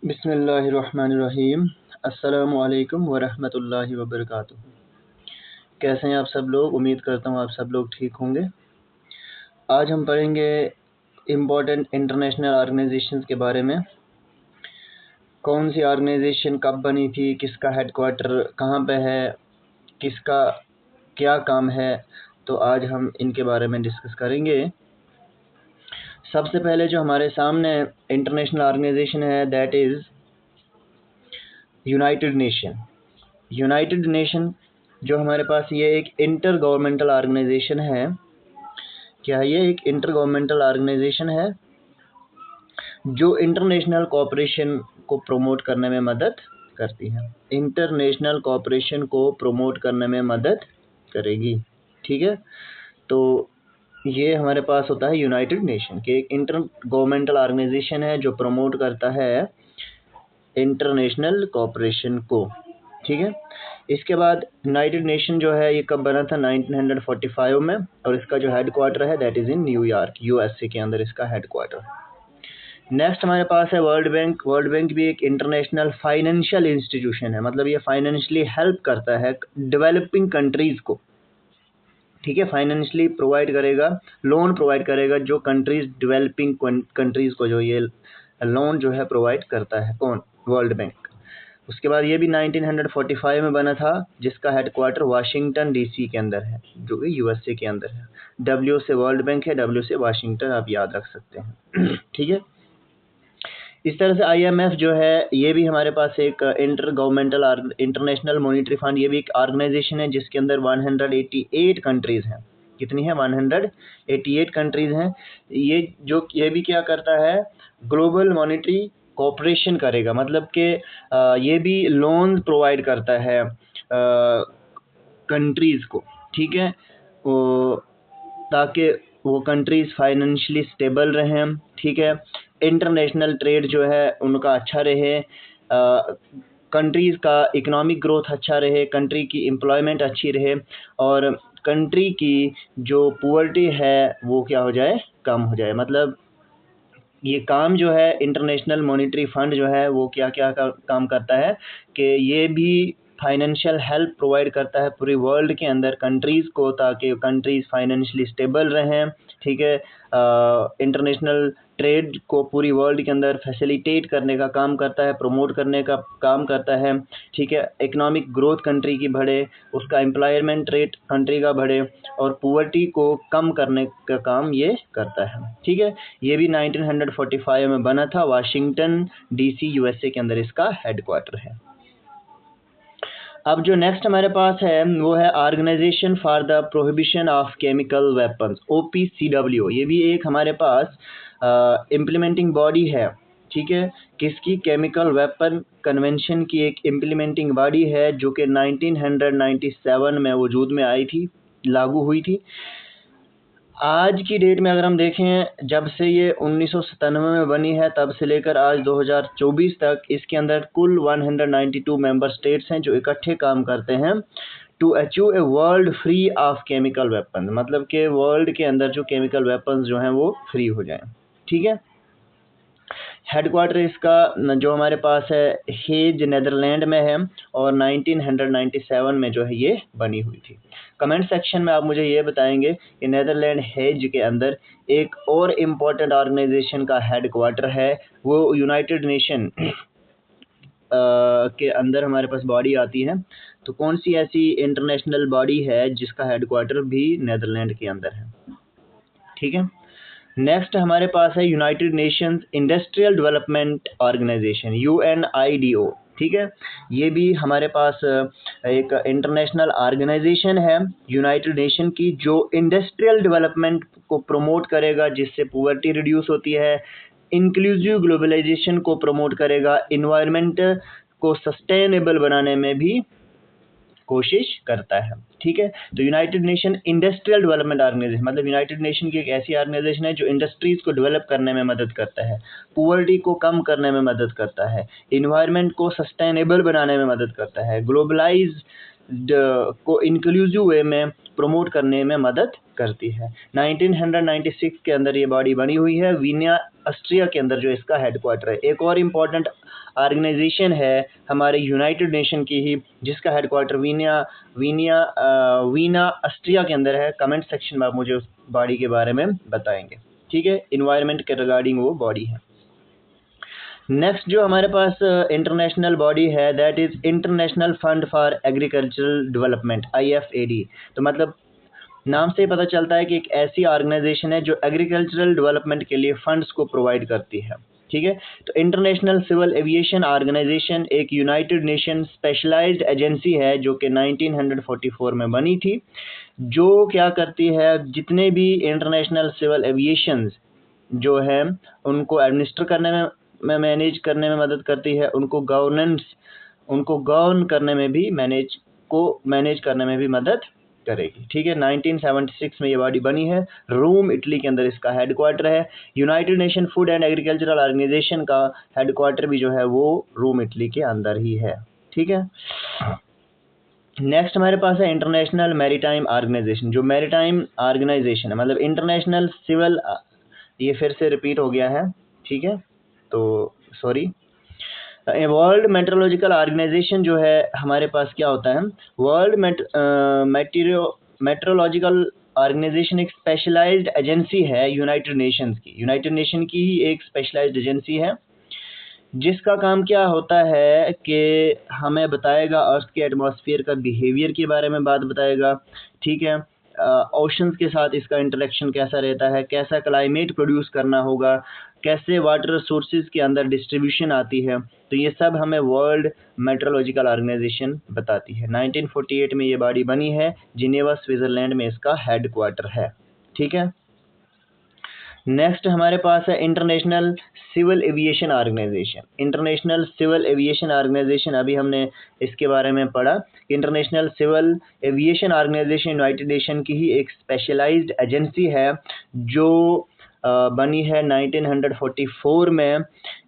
बिस्मिल्लाहिर्रहमानिर्रहीम। अस्सलामुअलैकुम वरहमतुल्लाहि वबरकातुहू। कैसे हैं आप सब लोग? उम्मीद करता हूँ आप सब लोग ठीक होंगे। आज हम पढ़ेंगे इम्पोर्टेंट इंटरनेशनल ऑर्गेनाइजेशंस के बारे में। कौन सी ऑर्गेनाइजेशन कब बनी थी, किसका हेडक्वार्टर कहाँ पे है, किसका क्या काम है, तो आज हम इनके बारे में डिस्कस करेंगे। सबसे पहले जो हमारे सामने इंटरनेशनल ऑर्गेनाइजेशन है that is United nation. United nation जो हमारे पास ये एक इंटर गवर्नमेंटल ऑर्गेनाइजेशन है। क्या ये एक इंटर गवर्नमेंटल ऑर्गेनाइजेशन है जो इंटरनेशनल कोऑपरेशन को प्रमोट करने में मदद करती है। इंटरनेशनल कोऑपरेशन को प्रमोट करने में मदद करेगी। ठीक है, तो ये हमारे पास होता है यूनाइटेड नेशन के एक इंटर गवर्नमेंटल ऑर्गेनाइजेशन है जो प्रमोट करता है इंटरनेशनल कोऑपरेशन को। ठीक है, इसके बाद यूनाइटेड नेशन जो है ये कब बना था? 1945 में, और इसका जो हेडक्वार्टर है that is in New York, USA के अंदर इसका हेडक्वार्टर। नेक्स्ट हमारे पास है वर्ल्ड बैंक। वर्ल्ड बैंक भी एक इंटरनेशनल फाइनेंशियल इंस्टीट्यूशन है, मतलब ये फाइनेंशियली हेल्प करता है डेवलपिंग कंट्रीज़ को। ठीक है, फाइनेंशियली प्रोवाइड करेगा, लोन प्रोवाइड करेगा जो कंट्रीज़, डेवलपिंग कंट्रीज़ को जो ये लोन जो है प्रोवाइड करता है। कौन? World bank. उसके बाद ये भी 1945 में बना था, जिसका हेडक्वार्टर वाशिंगटन डीसी के अंदर है, जो कि यूएसए के अंदर है। डब्ल्यू से वर्ल्ड बैंक है, डब्ल्यू से वाशिंगटन, आप याद रख सकते हैं। ठीक है, इस तरह से आईएमएफ जो है ये भी हमारे पास एक inter governmental international monetary fund, ये भी एक ऑर्गेनाइजेशन है जिसके अंदर 188 कंट्रीज़ हैं। कितनी है? 188 कंट्रीज़ हैं। ये भी क्या करता है? ग्लोबल मॉनिटरी कोऑपरेशन करेगा, मतलब कि ये भी लोन प्रोवाइड करता है कंट्रीज़ को। ठीक है, ताकि वो कंट्रीज़ फाइनेंशियली स्टेबल रहें। ठीक है, इंटरनेशनल ट्रेड जो है उनका अच्छा रहे, कंट्रीज़ का इकोनॉमिक ग्रोथ अच्छा रहे, कंट्री की एम्प्लॉयमेंट अच्छी रहे, और कंट्री की जो पुअर्टी है वो क्या हो जाए? कम हो जाए। मतलब ये काम जो है इंटरनेशनल मॉनिटरी फंड जो है वो क्या क्या काम करता है कि ये भी फाइनेंशियल हेल्प प्रोवाइड करता है पूरी वर्ल्ड के अंदर कंट्रीज़ को, ताकि कंट्रीज़ फाइनेंशियली स्टेबल रहें। ठीक है, इंटरनेशनल ट्रेड को पूरी वर्ल्ड के अंदर फैसिलिटेट करने का काम करता है, प्रमोट करने का काम करता है। ठीक है, इकोनॉमिक ग्रोथ कंट्री की बढ़े, उसका एम्प्लॉयमेंट रेट कंट्री का बढ़े, और पुअर्टी को कम करने का काम ये करता है। ठीक है, ये भी 1945 में बना था, वाशिंगटन डीसी यूएसए के अंदर इसका हेडक्वार्टर है। अब जो नेक्स्ट हमारे पास है वो है Organisation for the Prohibition of Chemical Weapons, OPCW। ये भी एक हमारे पास इम्प्लीमेंटिंग बॉडी है। ठीक है, किसकी? केमिकल वेपन कन्वेंशन की एक इम्प्लीमेंटिंग बॉडी है जो कि 1997 में वजूद में आई थी, लागू हुई थी। आज की डेट में अगर हम देखें, जब से ये 1997 में बनी है तब से लेकर आज 2024 तक इसके अंदर कुल 192 मेंबर स्टेट्स हैं जो इकट्ठे काम करते हैं to achieve a world free of chemical weapon, मतलब कि वर्ल्ड के अंदर जो केमिकल वेपन्स जो हैं वो फ्री हो जाएं। ठीक है, हेडक्वार्टर इसका जो हमारे पास है हेज नेदरलैंड में है, और 1997 में जो है ये बनी हुई थी। कमेंट सेक्शन में आप मुझे ये बताएंगे कि नेदरलैंड हेज के अंदर एक और इम्पोर्टेंट ऑर्गेनाइजेशन का हेडक्वार्टर है, वो यूनाइटेड नेशन के अंदर हमारे पास बॉडी आती है। तो कौन सी ऐसी इंटरनेशनल बॉडी है जिसका हेडक्वार्टर भी नेदरलैंड के अंदर है? ठीक है, नेक्स्ट हमारे पास है United Nations Industrial Development Organisation, UNIDO। ठीक है, ये भी हमारे पास एक इंटरनेशनल ऑर्गेनाइजेशन है यूनाइटेड नेशन की, जो इंडस्ट्रियल डेवलपमेंट को प्रमोट करेगा, जिससे पुअर्टी रिड्यूस होती है, इंक्लूसिव ग्लोबलाइजेशन को प्रमोट करेगा, इन्वायरमेंट को सस्टेनेबल बनाने में भी कोशिश करता है। ठीक है, तो United Nation Industrial Development Organisation, मतलब यूनाइटेड नेशन की एक ऐसी ऑर्गेनाइजेशन है जो इंडस्ट्रीज को डेवलप करने में मदद करता है, पुअर्टी को कम करने में मदद करता है, इन्वायरमेंट को सस्टेनेबल बनाने में मदद करता है, ग्लोबलाइज को इंक्लूसिव वे में प्रमोट करने में मदद करती है। 1996 के अंदर ये बॉडी बनी हुई है, वीना ऑस्ट्रिया के अंदर जो इसका हेडक्वार्टर है। एक और इम्पॉर्टेंट ऑर्गेनाइजेशन है हमारे यूनाइटेड नेशन की ही, जिसका हेडक्वार्टर वीना ऑस्ट्रिया के अंदर है। कमेंट सेक्शन में आप मुझे उस बॉडी के बारे में बताएंगे, ठीक है। इन्वायरमेंट के रिगार्डिंग वो बॉडी है। नेक्स्ट जो हमारे पास इंटरनेशनल बॉडी है that is international fund for agricultural development, IFAD। तो मतलब नाम से ही पता चलता है कि एक ऐसी ऑर्गेनाइजेशन है जो एग्रीकल्चरल डेवलपमेंट के लिए फंड्स को प्रोवाइड करती है, ठीक है। तो इंटरनेशनल सिविल एविएशन ऑर्गेनाइजेशन एक यूनाइटेड नेशन स्पेशलाइज्ड एजेंसी है जो कि 1944 में बनी थी, जो क्या करती है जितने भी इंटरनेशनल सिविल एविएशंस जो है उनको एडमिनिस्टर करने में मैनेज करने में मदद करती है, उनको गवर्न करने में भी मैनेज करने में भी मदद करेगी, ठीक है। 1976 में ये बॉडी बनी है। रोम इटली के अंदर इसका हेडक्वार्टर है। United Nation Food and Agricultural Organisation का हेडक्वार्टर भी जो है वो रोम इटली के अंदर ही है, ठीक है। नेक्स्ट हमारे पास है इंटरनेशनल मैरीटाइम ऑर्गेनाइजेशन। जो मैरीटाइम ऑर्गेनाइजेशन है मतलब इंटरनेशनल सिविल, ये फिर से रिपीट हो गया है, ठीक है, तो सॉरी। वर्ल्ड मेट्रोलॉजिकल ऑर्गेनाइजेशन जो है हमारे पास क्या होता है, वर्ल्ड मेट्रोलॉजिकल ऑर्गेनाइजेशन एक स्पेशलाइज्ड एजेंसी है यूनाइटेड नेशन की ही एक स्पेशलाइज्ड एजेंसी है, जिसका काम क्या होता है कि हमें बताएगा अर्थ के एटमॉस्फेयर का बिहेवियर के बारे में बात बताएगा, ठीक है। ओशंस के साथ इसका इंटरेक्शन कैसा रहता है, कैसा क्लाइमेट प्रोड्यूस करना होगा, कैसे वाटर रिसोर्सेज के अंदर डिस्ट्रीब्यूशन आती है, तो ये सब हमें वर्ल्ड मेट्रोलॉजिकल ऑर्गेनाइजेशन बताती है। 1948 में ये बॉडी बनी है, जिनेवा स्विट्जरलैंड में इसका हेडक्वार्टर है, ठीक है। नेक्स्ट हमारे पास है International Civil Aviation Organisation. International Civil Aviation Organisation अभी हमने इसके बारे में पढ़ा। International Civil Aviation Organisation United Nation की ही एक स्पेशलाइज्ड एजेंसी है जो बनी है 1944 में,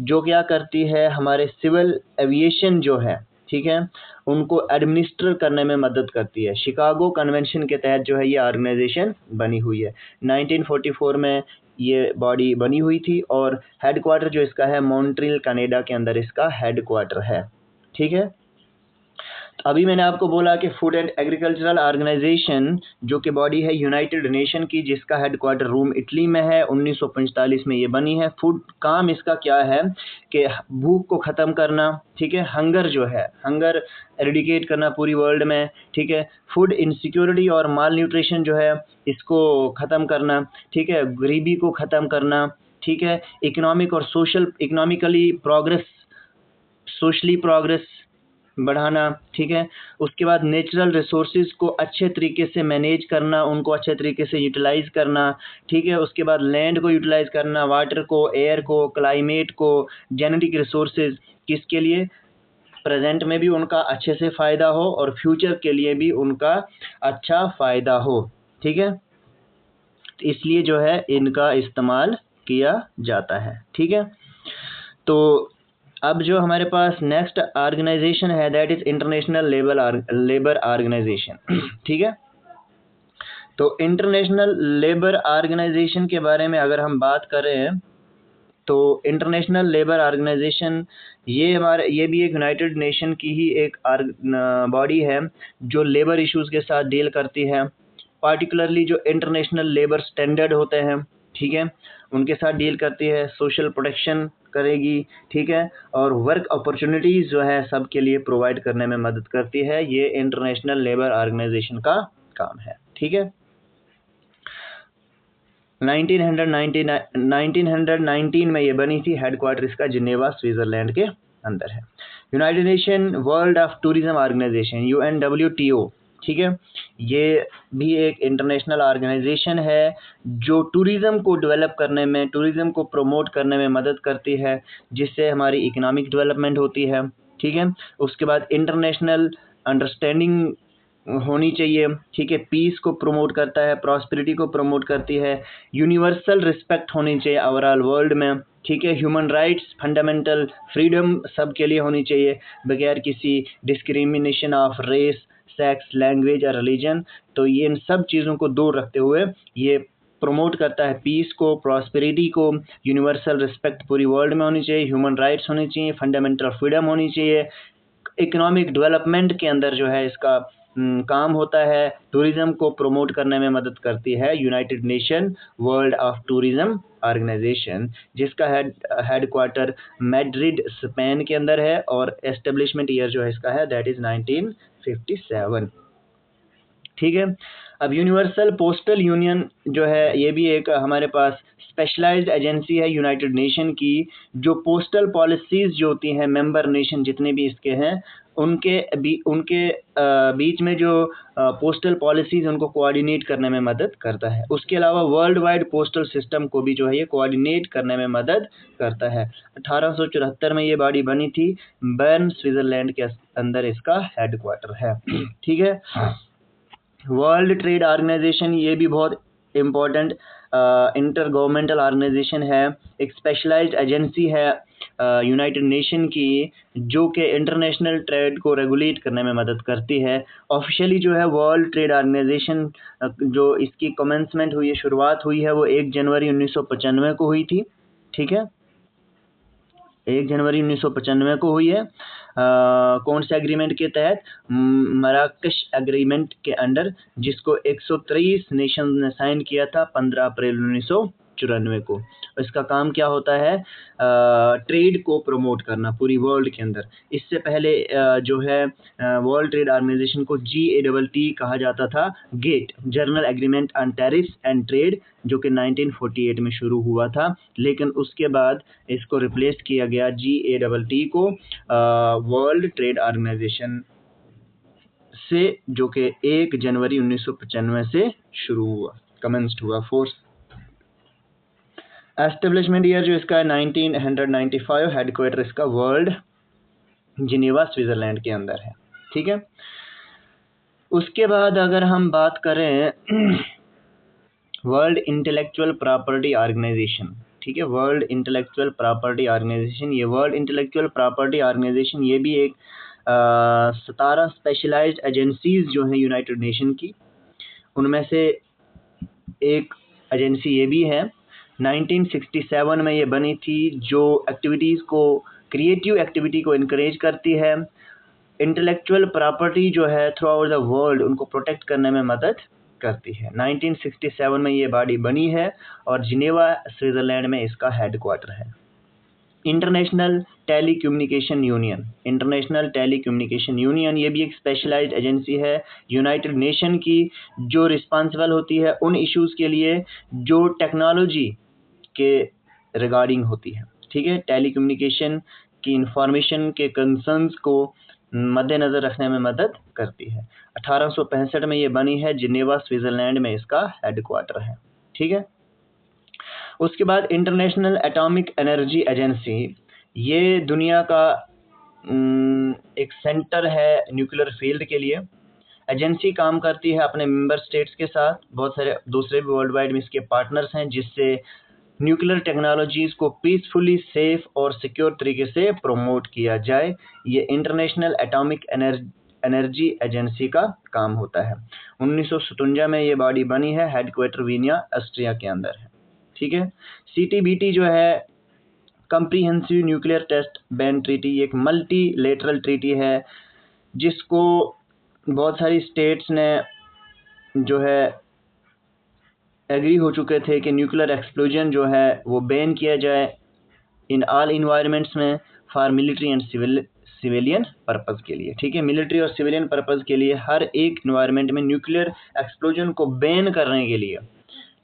जो क्या करती है हमारे सिविल एविएशन जो है, ठीक है, उनको एडमिनिस्टर करने में मदद करती है। शिकागो कन्वेंशन के तहत जो है ये ऑर्गेनाइजेशन बनी हुई है। 1944 में ये बॉडी बनी हुई थी और हेडक्वार्टर जो इसका है मॉन्ट्रियल कनाडा के अंदर इसका हेडक्वार्टर है, ठीक है। तो अभी मैंने आपको बोला कि फूड एंड एग्रीकल्चरल ऑर्गेनाइजेशन जो कि बॉडी है यूनाइटेड नेशन की, जिसका हेडक्वार्टर रोम इटली में है, 1945 में ये बनी है। फूड काम इसका क्या है कि भूख को ख़त्म करना, ठीक है, हंगर एरिडिकेट करना पूरी वर्ल्ड में, ठीक है। फूड इनसिक्योरिटी और माल न्यूट्रिशन जो है इसको ख़त्म करना, ठीक है, गरीबी को ख़त्म करना, ठीक है। इकोनॉमिक और सोशली प्रोग्रेस बढ़ाना, ठीक है। उसके बाद नेचुरल रिसोर्सेज को अच्छे तरीके से मैनेज करना, उनको अच्छे तरीके से यूटिलाइज़ करना, ठीक है। उसके बाद लैंड को यूटिलाइज़ करना, वाटर को, एयर को, क्लाइमेट को, जेनेटिक रिसोर्सेज, किसके लिए, प्रेजेंट में भी उनका अच्छे से फ़ायदा हो और फ्यूचर के लिए भी उनका अच्छा फ़ायदा हो, ठीक है। तो इसलिए जो है इनका इस्तेमाल किया जाता है, ठीक है। तो अब जो हमारे पास नेक्स्ट ऑर्गेनाइजेशन है that is International Labour Organisation, ठीक है। तो इंटरनेशनल लेबर ऑर्गेनाइजेशन के बारे में अगर हम बात करें तो इंटरनेशनल लेबर ऑर्गेनाइजेशन ये भी एक यूनाइटेड नेशन की ही एक बॉडी है जो लेबर इश्यूज़ के साथ डील करती है, पार्टिकुलरली जो इंटरनेशनल लेबर स्टैंडर्ड होते हैं, ठीक है, उनके साथ डील करती है, सोशल प्रोटेक्शन करेगी, ठीक है, और वर्क अपॉर्चुनिटीज़ जो है सबके लिए प्रोवाइड करने में मदद करती है। ये इंटरनेशनल लेबर ऑर्गेनाइजेशन का काम है, ठीक है। 1919 में ये बनी थी, हेडक्वार्टर इसका जिनेवा स्विट्ज़रलैंड के अंदर है। United Nation World of Tourism Organisation UNWTO, ठीक है, ये भी एक इंटरनेशनल ऑर्गेनाइजेशन है जो टूरिज़्म को डेवलप करने में, टूरिज़्म को प्रमोट करने में मदद करती है, जिससे हमारी इकोनॉमिक डेवलपमेंट होती है, ठीक है। उसके बाद इंटरनेशनल अंडरस्टैंडिंग होनी चाहिए, ठीक है, पीस को प्रमोट करता है, प्रॉस्पेरिटी को प्रमोट करती है, यूनिवर्सल रिस्पेक्ट होनी चाहिए ओवरऑल वर्ल्ड में, ठीक है, ह्यूमन राइट्स, फंडामेंटल फ्रीडम सबके लिए होनी चाहिए बगैर किसी discrimination of race, sex, language और रिलीजन। तो ये इन सब चीज़ों को दूर रखते हुए ये प्रमोट करता है पीस को, प्रॉस्पेरिटी को, यूनिवर्सल रिस्पेक्ट पूरी वर्ल्ड में होनी चाहिए, ह्यूमन राइट्स होनी चाहिए, फंडामेंटल फ्रीडम होनी चाहिए, इकोनॉमिक डेवलपमेंट के अंदर जो है इसका काम होता है, टूरिज्म को प्रमोट करने में मदद करती है United Nation World of Tourism Organisation, जिसका हेडक्वार्टर मैड्रिड स्पेन के अंदर है, और एस्टेब्लिशमेंट ईयर जो है इसका है दैट इज 1957। ठीक है। अब यूनिवर्सल पोस्टल यूनियन जो है ये भी एक हमारे पास स्पेशलाइज्ड एजेंसी है यूनाइटेड नेशन की, जो पोस्टल पॉलिसीज़ जो होती हैं मेंबर नेशन जितने भी इसके हैं उनके बीच में जो पोस्टल पॉलिसीज़ उनको कोऑर्डिनेट करने में मदद करता है। उसके अलावा वर्ल्ड वाइड पोस्टल सिस्टम को भी जो है ये कोऑर्डिनेट करने में मदद करता है। 1874 में ये बॉडी बनी थी, बर्न स्विट्ज़रलैंड के अंदर इसका हेडक्वार्टर है। ठीक है। वर्ल्ड ट्रेड ऑर्गेनाइजेशन ये भी बहुत इम्पोर्टेंट इंटर गवर्नमेंटल ऑर्गेनाइजेशन है, एक स्पेशलाइज्ड एजेंसी है यूनाइटेड नेशन की, जो कि इंटरनेशनल ट्रेड को रेगुलेट करने में मदद करती है। ऑफिशियली जो है वर्ल्ड ट्रेड ऑर्गेनाइजेशन जो इसकी कमेंसमेंट हुई है, शुरुआत हुई है, वो 1 जनवरी 1995 को हुई थी। ठीक है, 1 जनवरी 1995 को हुई है। कौन से एग्रीमेंट के तहत? मराकश एग्रीमेंट के अंडर, जिसको 123 नेशन ने साइन किया था 15 अप्रैल 1994 को। इसका काम क्या होता है? ट्रेड को प्रमोट करना पूरी वर्ल्ड के अंदर। इससे पहले जो है वर्ल्ड ट्रेड ऑर्गेनाइजेशन को GATT कहा जाता था, GATT, General Agreement on Tariffs and Trade, जो कि 1948 में शुरू हुआ था, लेकिन उसके बाद इसको रिप्लेस किया गया GATT को वर्ल्ड ट्रेड ऑर्गेनाइजेशन से, जो कि 1 जनवरी 1995 से शुरू हुआ, कमेंस्ड हुआ फोर्स। एस्टेब्लिशमेंट ईयर जो इसका है 1995, हेडक्वार्टर इसका वर्ल्ड जिनेवा स्विट्जरलैंड के अंदर है। ठीक है। उसके बाद अगर हम बात करें वर्ल्ड इंटेलेक्चुअल प्रॉपर्टी ऑर्गेनाइजेशन, ठीक है, वर्ल्ड इंटेलेक्चुअल प्रॉपर्टी ऑर्गेनाइजेशन, ये वर्ल्ड इंटेलेक्चुअल प्रॉपर्टी ऑर्गेनाइजेशन ये भी एक 17 स्पेशलाइज्ड एजेंसीज जो हैं यूनाइटेड नेशन की, उनमें से एक एजेंसी ये भी है। 1967 में ये बनी थी, जो एक्टिविटीज़ को, क्रिएटिव एक्टिविटी को इनकरेज करती है, इंटेलेक्चुअल प्रॉपर्टी जो है थ्रू आउट द वर्ल्ड उनको प्रोटेक्ट करने में मदद करती है। 1967 में ये बॉडी बनी है और जिनेवा स्विट्जरलैंड में इसका हेडक्वार्टर है। International telecommunication union, international telecommunication union ये भी एक स्पेशलाइज्ड एजेंसी है यूनाइटेड नेशन की, जो रिस्पॉन्सिबल होती है उन इश्यूज़ के लिए जो टेक्नोलॉजी के रिगार्डिंग होती है। ठीक है, टेलीकम्युनिकेशन की इंफॉर्मेशन के कंसर्न्स को मद्देनज़र रखने में मदद करती है। 1865 में ये बनी है, जिनेवा स्विट्ज़रलैंड में इसका हेडक्वार्टर है। ठीक है। उसके बाद इंटरनेशनल एटॉमिक एनर्जी एजेंसी, ये दुनिया का एक सेंटर है न्यूक्लियर फील्ड के लिए। एजेंसी काम करती है अपने मेंबर स्टेट्स के साथ, बहुत सारे दूसरे भी वर्ल्ड वाइड में इसके पार्टनर्स हैं, जिससे न्यूक्लियर टेक्नोलॉजीज़ को पीसफुली, सेफ और सिक्योर तरीके से प्रमोट किया जाए। ये इंटरनेशनल एटॉमिक एनर्जी एजेंसी का काम होता है। 1957 में ये बॉडी बनी है, हेडक्वार्टर वीनिया ऑस्ट्रिया के अंदर है। ठीक है। CTBT जो है Comprehensive Nuclear Test Ban Treaty, एक मल्टीलेटरल ट्रीटी है, जिसको बहुत सारी स्टेट्स ने जो है एग्री हो चुके थे कि न्यूक्लियर एक्सप्लोजन जो है वो बैन किया जाए इन ऑल इन्वायरमेंट्स में, for military and civilian purpose के लिए। ठीक है, मिलिट्री और सिविलियन पर्पज़ के लिए हर एक इन्वायरमेंट में न्यूक्लियर एक्सप्लोजन को बैन करने के लिए,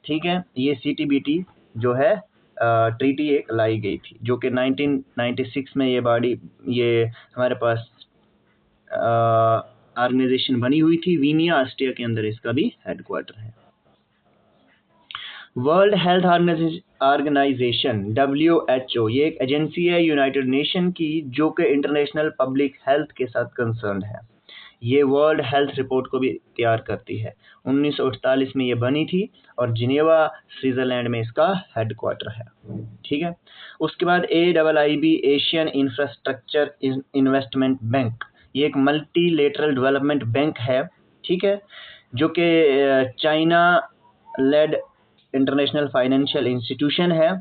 ठीक है, ये CTBT जो है ट्रीटी एक लाई गई थी, जो कि 1996 में ये बॉडी, ये हमारे पास ऑर्गेनाइजेशन बनी हुई थी, वीनिया ऑस्ट्रिया के अंदर इसका भी हेडक्वार्टर है। वर्ल्ड हेल्थ ऑर्गेनाइजेशन WHO, ये एक एजेंसी है यूनाइटेड नेशन की, जो कि इंटरनेशनल पब्लिक हेल्थ के साथ कंसर्न है। ये वर्ल्ड हेल्थ रिपोर्ट को भी तैयार करती है। 1948 में ये बनी थी और जिनेवा स्विट्जरलैंड में इसका हेडक्वार्टर है। ठीक है। उसके बाद AIIB, Asian infrastructure investment bank, ये एक मल्टीलेटरल डेवलपमेंट बैंक है। ठीक है, जो कि China led international financial institution है।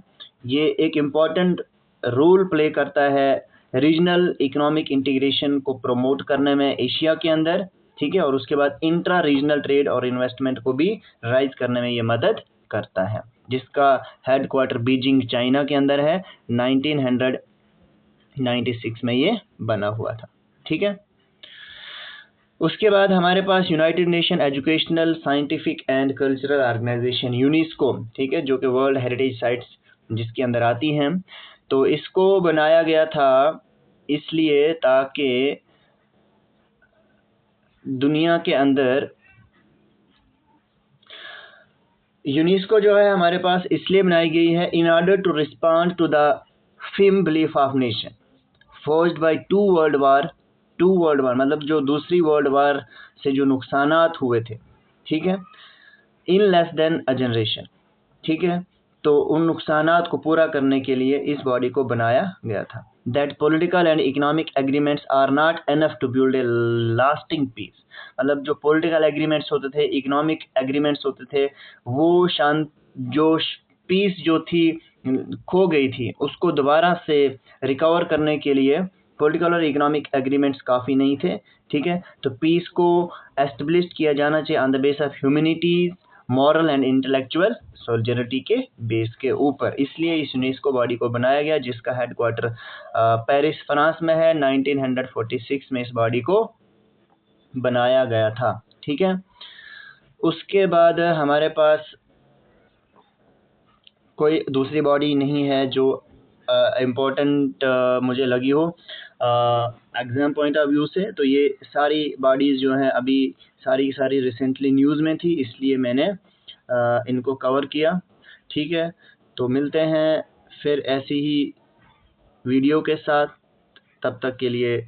ये एक इम्पॉर्टेंट रोल प्ले करता है रीजनल इकोनॉमिक इंटीग्रेशन को प्रमोट करने में एशिया के अंदर, ठीक है, और उसके बाद इंट्रा रीजनल ट्रेड और इन्वेस्टमेंट को भी राइज करने में ये मदद करता है, जिसका हेडक्वार्टर बीजिंग चाइना के अंदर है। 1996 में ये बना हुआ था, ठीक है। उसके बाद हमारे पास United Nation Educational Scientific and Cultural Organization UNESCO, ठीक है, जो कि वर्ल्ड हेरिटेज साइट्स जिसके अंदर आती हैं। तो इसको बनाया गया था इसलिए ताकि दुनिया के अंदर यूनेस्को जो है हमारे पास इसलिए बनाई गई है in order to respond to the firm belief of nation forced by two world war मतलब जो दूसरी वर्ल्ड वार से जो नुकसानात हुए थे, ठीक है, in less than a generation, ठीक है। तो उन नुकसानात को पूरा करने के लिए इस बॉडी को बनाया गया था। That political and economic agreements are not enough to build a lasting peace, मतलब जो पॉलिटिकल एग्रीमेंट्स होते थे, इकोनॉमिक एग्रीमेंट्स होते थे, वो जो पीस जो थी खो गई थी, उसको दोबारा से रिकवर करने के लिए पॉलिटिकल और इकोनॉमिक एग्रीमेंट्स काफ़ी नहीं थे, ठीक है। तो पीस को एस्टेब्लिश किया जाना चाहिए on the base of humanities, moral and intellectual solidarity के बेस के ऊपर। इसलिए इस यूनेस्को बॉडी को बनाया गया, जिसका हेडक्वार्टर पेरिस फ्रांस में है। 1946 में इस बॉडी को बनाया गया था, ठीक है। उसके बाद हमारे पास कोई दूसरी बॉडी नहीं है जो इम्पोर्टेंट मुझे लगी हो एग्ज़ाम पॉइंट ऑफ व्यू से। तो ये सारी बॉडीज़ जो हैं अभी सारी की सारी रिसेंटली न्यूज़ में थी, इसलिए मैंने इनको कवर किया, ठीक है। तो मिलते हैं फिर ऐसी ही वीडियो के साथ, तब तक के लिए